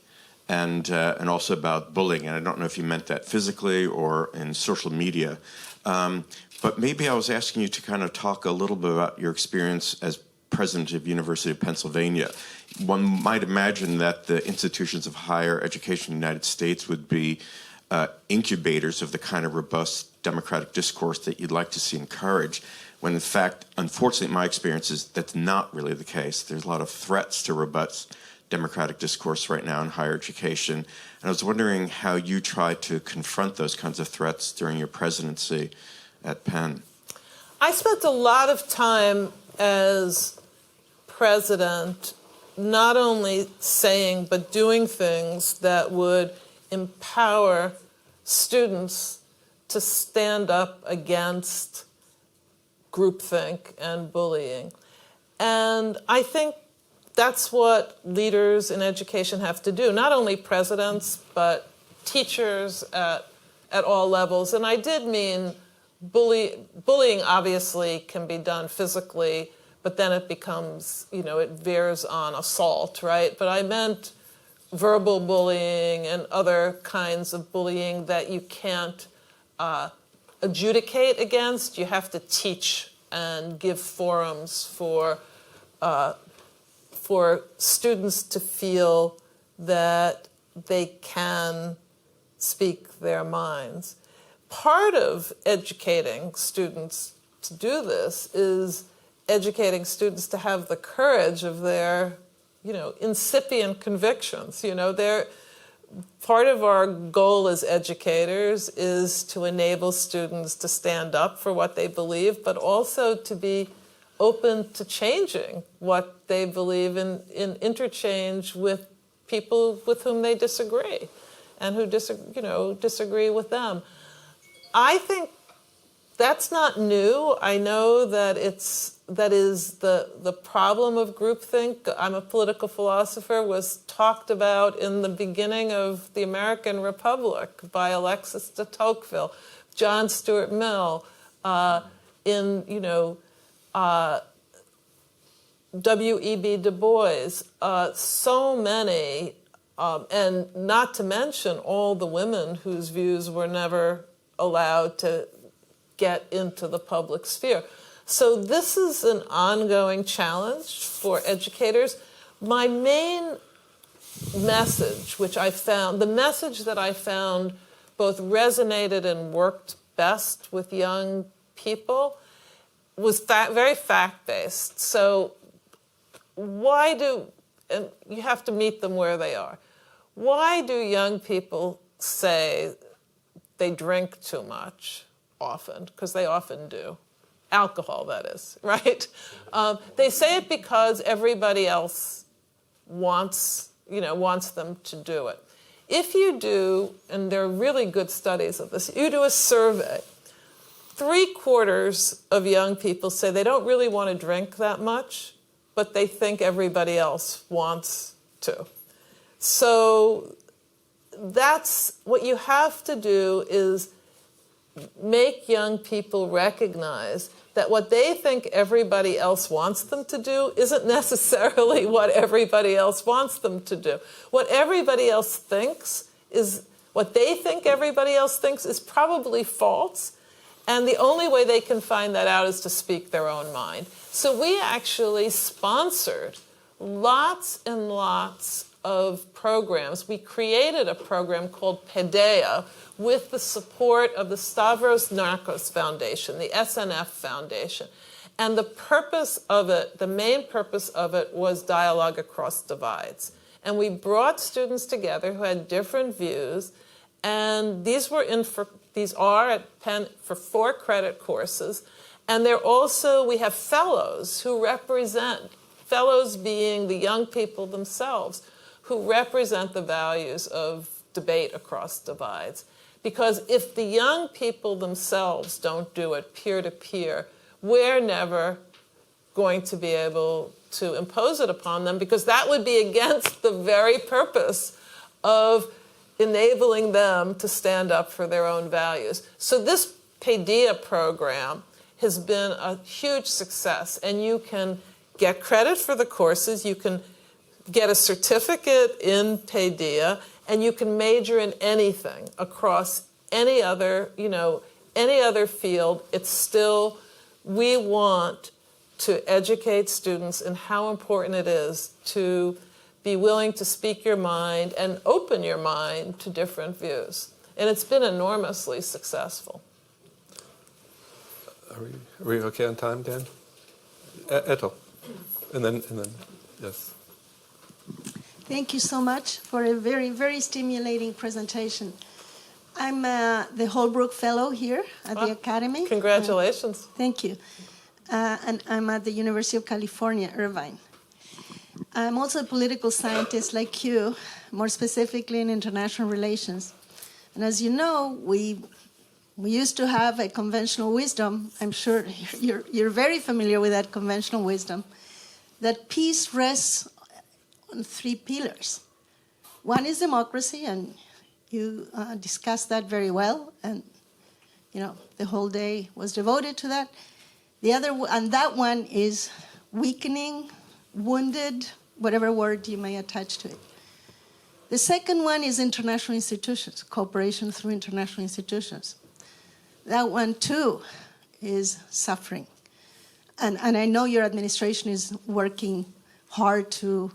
and also about bullying. And I don't know if you meant that physically or in social media. But maybe I was asking you to kind of talk a little bit about your experience as president of University of Pennsylvania. One might imagine that the institutions of higher education in the United States would be incubators of the kind of robust democratic discourse that you'd like to see encouraged, when in fact, unfortunately, my experience is that's not really the case. There's a lot of threats to robust democratic discourse right now in higher education. And I was wondering how you try to confront those kinds of threats during your presidency at Penn. I spent a lot of time as president not only saying but doing things that would empower students to stand up against groupthink and bullying. And I think that's what leaders in education have to do, not only presidents, but teachers at all levels. And I did mean bullying obviously can be done physically, but then it becomes, it veers on assault, right? But I meant verbal bullying and other kinds of bullying that you can't adjudicate against. You have to teach and give forums for students to feel that they can speak their minds. Part of educating students to do this is educating students to have the courage of their, incipient convictions. Part of our goal as educators is to enable students to stand up for what they believe, but also to be open to changing what they believe in interchange with people with whom they disagree and who disagree with them. I think that's not new. I know that that is the problem of groupthink. I'm a political philosopher, was talked about in the beginning of the American Republic by Alexis de Tocqueville, John Stuart Mill, W.E.B. Du Bois, so many, and not to mention all the women whose views were never allowed to get into the public sphere. So this is an ongoing challenge for educators. My main message, which I found, the message that I found both resonated and worked best with young people was very fact-based. So and you have to meet them where they are. Why do young people say they drink too much often? Because they often do. Alcohol, that is, right? They say it because everybody else wants them to do it. If you do, and there are really good studies of this, you do a survey, 3/4 of young people say they don't really want to drink that much, but they think everybody else wants to. So that's what you have to do, is make young people recognize that what they think everybody else wants them to do isn't necessarily what everybody else wants them to do. What everybody else thinks is, what they think everybody else thinks is probably false, and the only way they can find that out is to speak their own mind. So we actually sponsored lots and lots of programs. We created a program called PEDEA with the support of the Stavros Narkos Foundation, the SNF Foundation. And the purpose of it, the main purpose of it, was dialogue across divides. And we brought students together who had different views, and these are at Penn for 4 credit courses. And they're also, we have fellows who represent, fellows being the young people themselves, who represent the values of debate across divides. Because if the young people themselves don't do it peer-to-peer, we're never going to be able to impose it upon them, because that would be against the very purpose of enabling them to stand up for their own values. So this PEDEA program has been a huge success, and you can get credit for the courses, you can get a certificate in PEDEA, and you can major in anything across any other, any other field. It's still, we want to educate students in how important it is to be willing to speak your mind and open your mind to different views. And it's been enormously successful. Are we okay on time, Dan? Ethel. And then, yes. Thank you so much for a very, very stimulating presentation. I'm the Holbrooke Fellow here at the Academy. Congratulations. Thank you. And I'm at the University of California, Irvine. I'm also a political scientist like you, more specifically in international relations. And as you know, we used to have a conventional wisdom. I'm sure you're very familiar with that conventional wisdom, that peace rests on 3 pillars. One is democracy, and you discussed that very well, and the whole day was devoted to that. The other, and that one is weakening, wounded, whatever word you may attach to it. The second one is international institutions, cooperation through international institutions. That one too is suffering. And I know your administration is working hard to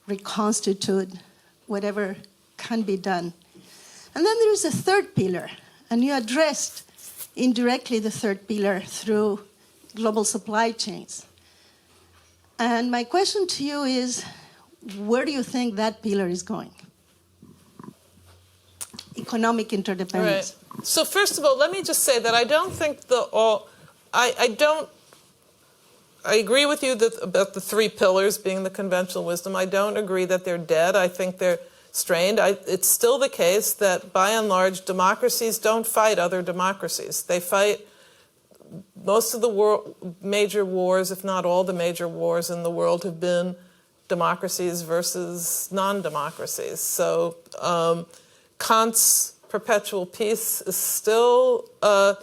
reconstitute whatever can be done. And then there is a third pillar, and you addressed indirectly the third pillar through global supply chains. And my question to you is, where do you think that pillar is going? Economic interdependence. Right. So first of all, let me just say that I don't think I agree with you about the 3 pillars being the conventional wisdom. I don't agree that they're dead. I think they're strained. It's still the case that, by and large, democracies don't fight other democracies. They fight most of the major wars, if not all the major wars in the world, have been democracies versus non-democracies. So Kant's perpetual peace is still a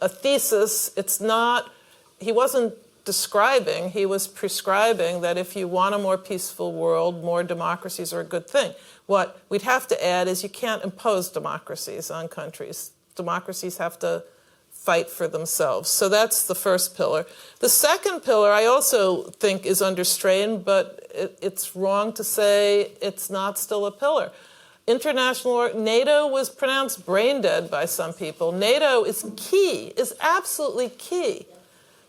thesis. It's not, he wasn't describing, he was prescribing that if you want a more peaceful world, more democracies are a good thing. What we'd have to add is you can't impose democracies on countries. Democracies have to fight for themselves. So that's the first pillar. The second pillar I also think is under strain, but it's wrong to say it's not still a pillar. NATO was pronounced brain dead by some people. NATO is key, is absolutely key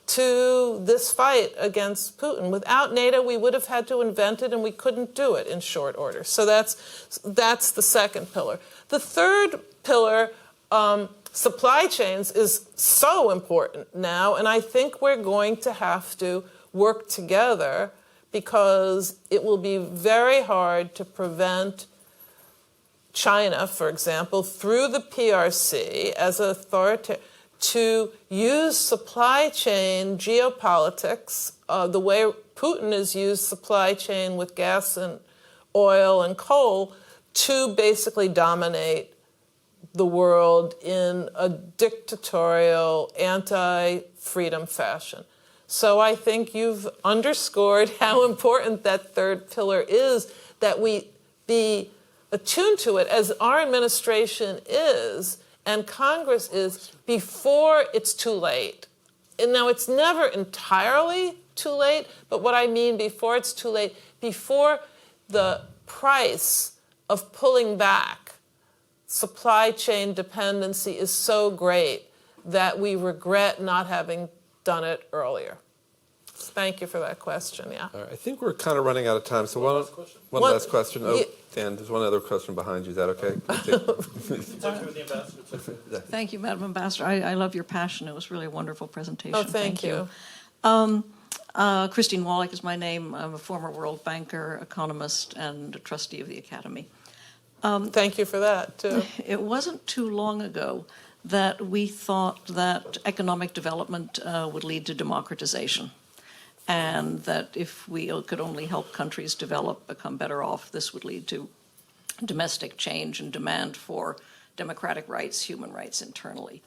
to this fight against Putin. Without NATO, we would have had to invent it, and we couldn't do it in short order. So that's the second pillar. The third pillar, supply chains, is so important now, and I think we're going to have to work together because it will be very hard to prevent China, for example, through the PRC as authority to use supply chain geopolitics, the way Putin has used supply chain with gas and oil and coal, to basically dominate the world in a dictatorial, anti-freedom fashion. So I think you've underscored how important that third pillar is, that we be attuned to it, as our administration is and Congress is, before it's too late. And now it's never entirely too late, but what I mean before it's too late, before the price of pulling back supply chain dependency is so great that we regret not having done it earlier. Thank you for that question, yeah. All right, I think we're kind of running out of time, so one last question. Oh, Dan, there's one other question behind you. Is that okay? Thank you, Madam Ambassador. I love your passion. It was really a wonderful presentation. Oh, thank you. Christine Wallach is my name. I'm a former World Banker, economist, and a trustee of the Academy. Thank you for that, too. It wasn't too long ago that we thought that economic development would lead to democratization, and that if we could only help countries develop, become better off, this would lead to domestic change and demand for democratic rights, human rights internally.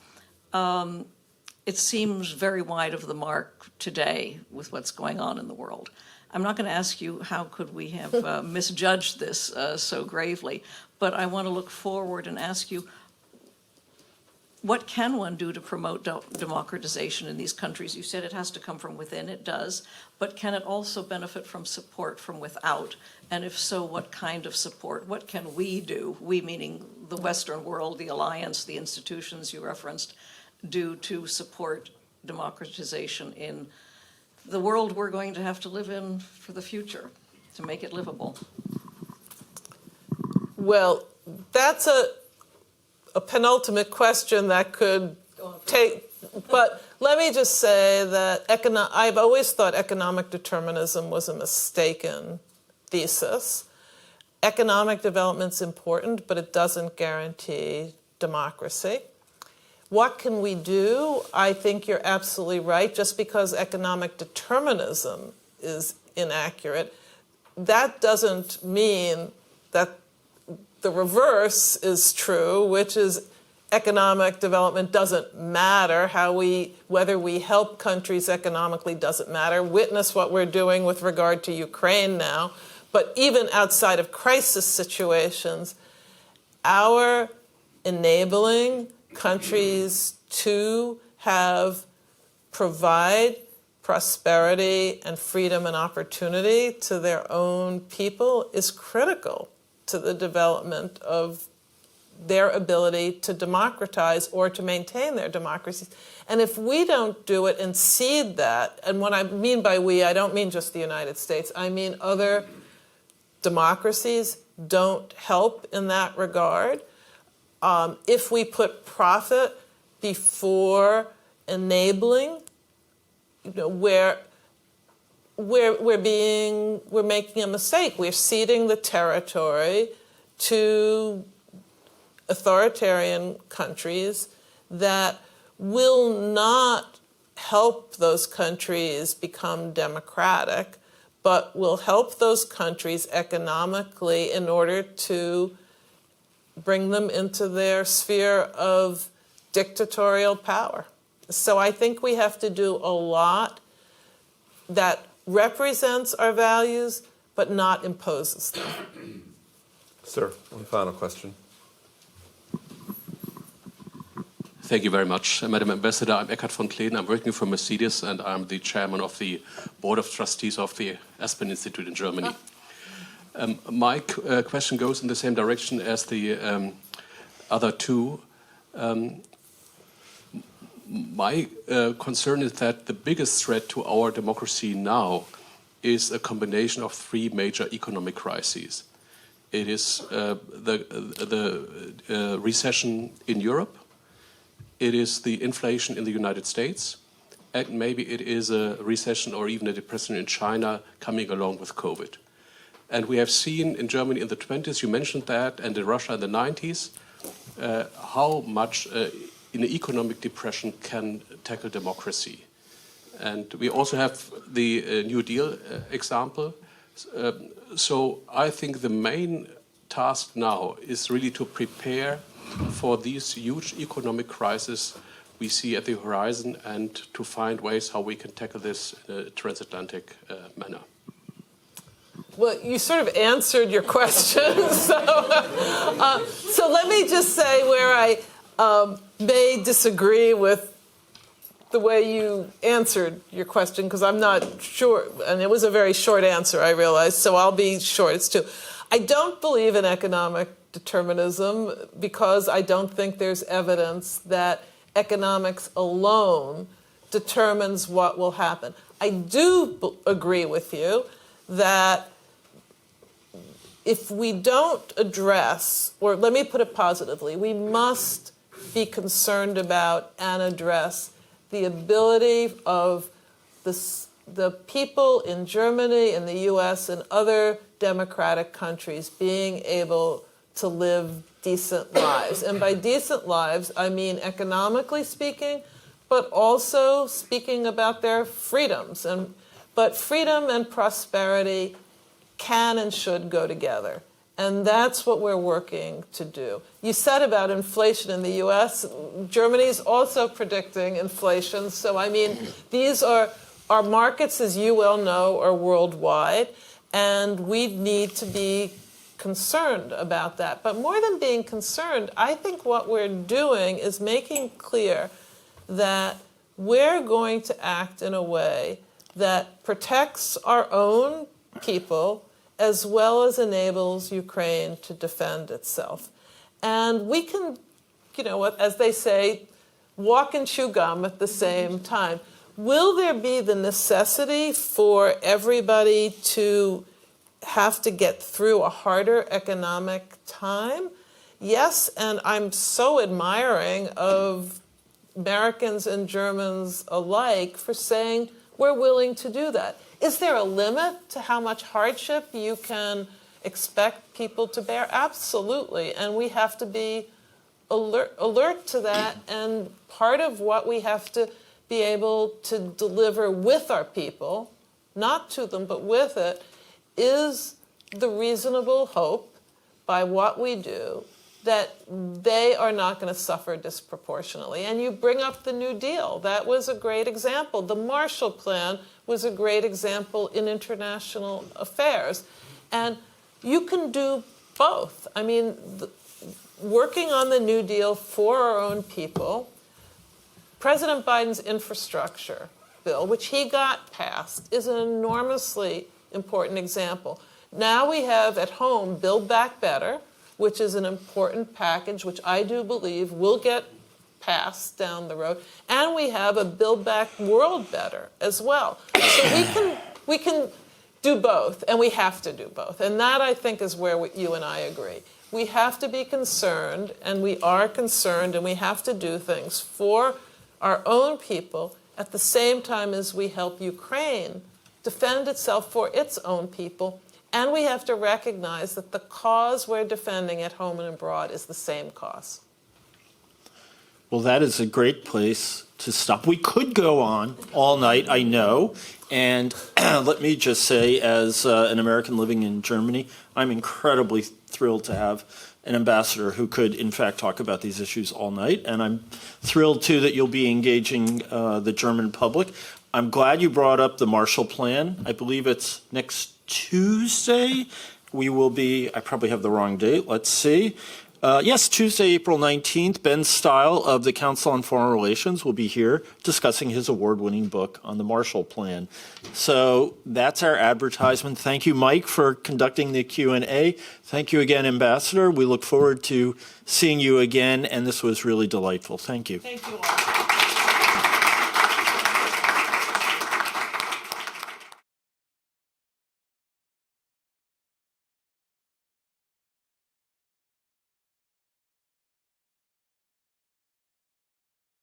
It seems very wide of the mark today with what's going on in the world. I'm not going to ask you how could we have misjudged this so gravely, but I want to look forward and ask you, what can one do to promote democratization in these countries? You said it has to come from within. It does. But can it also benefit from support from without? And if so, what kind of support? What can we do, we meaning the Western world, the alliance, the institutions you referenced, do to support democratization in the world we're going to have to live in for the future, to make it livable? Well, that's a penultimate question that could take, but let me just say that I've always thought economic determinism was a mistaken thesis. Economic development's important, but it doesn't guarantee democracy. What can we do? I think you're absolutely right. Just because economic determinism is inaccurate, that doesn't mean that the reverse is true, which is economic development doesn't matter. Whether we help countries economically doesn't matter. Witness what we're doing with regard to Ukraine now. But even outside of crisis situations, our enabling countries to provide prosperity and freedom and opportunity to their own people is critical to the development of their ability to democratize or to maintain their democracies. And if we don't do it and cede that, and what I mean by we, I don't mean just the United States, I mean other democracies don't help in that regard. If we put profit before enabling, we're making a mistake. We're ceding the territory to authoritarian countries that will not help those countries become democratic, but will help those countries economically in order to bring them into their sphere of dictatorial power. So I think we have to do a lot that represents our values, but not imposes them. Sir, one final question. Thank you very much, Madam Ambassador. I'm Eckhard von Kleen. I'm working for Mercedes, and I'm the chairman of the Board of Trustees of the Aspen Institute in Germany. My question goes in the same direction as the other two. My concern is that the biggest threat to our democracy now is a combination of three major economic crises. It is the recession in Europe, it is the inflation in the United States, and maybe it is a recession or even a depression in China coming along with COVID. And we have seen in Germany in the 20s, you mentioned that, and in Russia in the 90s, how much in an economic depression can tackle democracy. And we also have the New Deal example. So I think the main task now is really to prepare for these huge economic crises we see at the horizon and to find ways how we can tackle this in a transatlantic manner. Well, you sort of answered your question. So let me just say where I may disagree with the way you answered your question, because I'm not sure, and it was a very short answer, I realize, so I'll be short. It's two. I don't believe in economic determinism because I don't think there's evidence that economics alone determines what will happen. I do agree with you that if we don't address, or let me put it positively, we must be concerned about and address the ability of the people in Germany, in the US, and other democratic countries being able to live decent lives. And by decent lives, I mean economically speaking, but also speaking about their freedoms. But freedom and prosperity can and should go together. And that's what we're working to do. You said about inflation in the US, Germany's also predicting inflation. So, I mean, these are our markets, as you well know, are worldwide. And we need to be concerned about that. But more than being concerned, I think what we're doing is making clear that we're going to act in a way that protects our own people as well as enables Ukraine to defend itself. And we can, as they say, walk and chew gum at the same time. Will there be the necessity for everybody to have to get through a harder economic time? Yes, and I'm so admiring of Americans and Germans alike for saying we're willing to do that. Is there a limit to how much hardship you can expect people to bear? Absolutely, and we have to be alert to that, and part of what we have to be able to deliver with our people, not to them, but with it, is the reasonable hope by what we do that they are not going to suffer disproportionately. And you bring up the New Deal. That was a great example. The Marshall Plan was a great example in international affairs. And you can do both. I mean, working on the New Deal for our own people, President Biden's infrastructure bill, which he got passed, is an enormously important example. Now we have at home Build Back Better, which is an important package, which I do believe will get passed down the road. And we have a Build Back World Better as well. So we can do both, and we have to do both. And that, I think, is where you and I agree. We have to be concerned, and we are concerned, and we have to do things for our own people at the same time as we help Ukraine defend itself for its own people. And we have to recognize that the cause we're defending at home and abroad is the same cause. Well, that is a great place to stop. We could go on all night, I know. And let me just say, as an American living in Germany, I'm incredibly thrilled to have an ambassador who could, in fact, talk about these issues all night. And I'm thrilled, too, that you'll be engaging the German public. I'm glad you brought up the Marshall Plan. I believe it's next Tuesday. We will be, I probably have the wrong date, let's see. Yes, Tuesday, April 19th, Ben Stile of the Council on Foreign Relations will be here discussing his award-winning book on the Marshall Plan. So that's our advertisement. Thank you, Mike, for conducting the Q&A. Thank you again, Ambassador. We look forward to seeing you again, and this was really delightful. Thank you. Thank you all.